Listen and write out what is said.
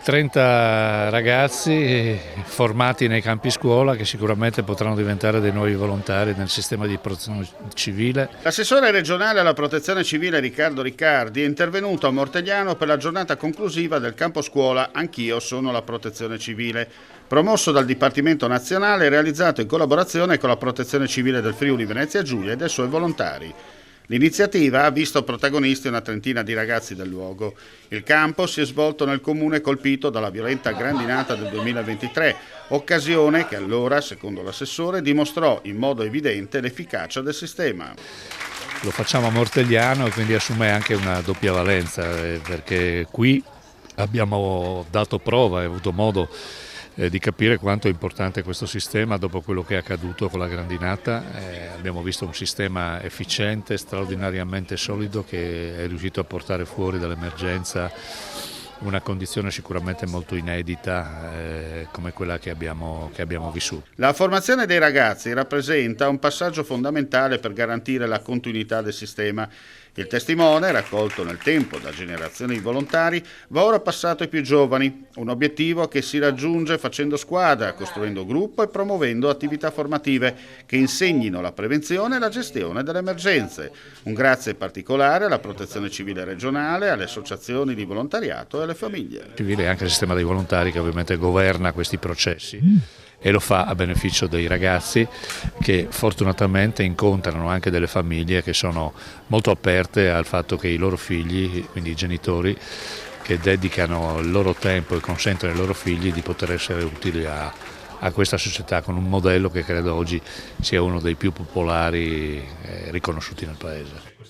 30 ragazzi formati nei campi scuola che sicuramente potranno diventare dei nuovi volontari nel sistema di protezione civile. L'assessore regionale alla protezione civile Riccardo Riccardi è intervenuto a Mortegliano per la giornata conclusiva del campo scuola Anch'io sono la protezione civile, promosso dal Dipartimento Nazionale e realizzato in collaborazione con la Protezione Civile del Friuli Venezia Giulia e dei suoi volontari. L'iniziativa ha visto protagonisti una trentina di ragazzi del luogo. Il campo si è svolto nel comune colpito dalla violenta grandinata del 2023, occasione che allora, secondo l'assessore, dimostrò in modo evidente l'efficacia del sistema. Lo facciamo a Mortegliano e quindi assume anche una doppia valenza, perché qui abbiamo dato prova e avuto modo di capire quanto è importante questo sistema dopo quello che è accaduto con la grandinata. Abbiamo visto un sistema efficiente, straordinariamente solido, che è riuscito a portare fuori dall'emergenza una condizione sicuramente molto inedita come quella che abbiamo vissuto. La formazione dei ragazzi rappresenta un passaggio fondamentale per garantire la continuità del sistema. Il testimone, raccolto nel tempo da generazioni di volontari, va ora passato ai più giovani, un obiettivo che si raggiunge facendo squadra, costruendo gruppo e promuovendo attività formative che insegnino la prevenzione e la gestione delle emergenze. Un grazie particolare alla Protezione Civile regionale, alle associazioni di volontariato e alle famiglie. Civile e anche il sistema dei volontari che ovviamente governa questi processi e lo fa a beneficio dei ragazzi che fortunatamente incontrano anche delle famiglie che sono molto aperte al fatto che i loro figli, quindi i genitori, che dedicano il loro tempo e consentono ai loro figli di poter essere utili a questa società con un modello che credo oggi sia uno dei più popolari e riconosciuti nel Paese.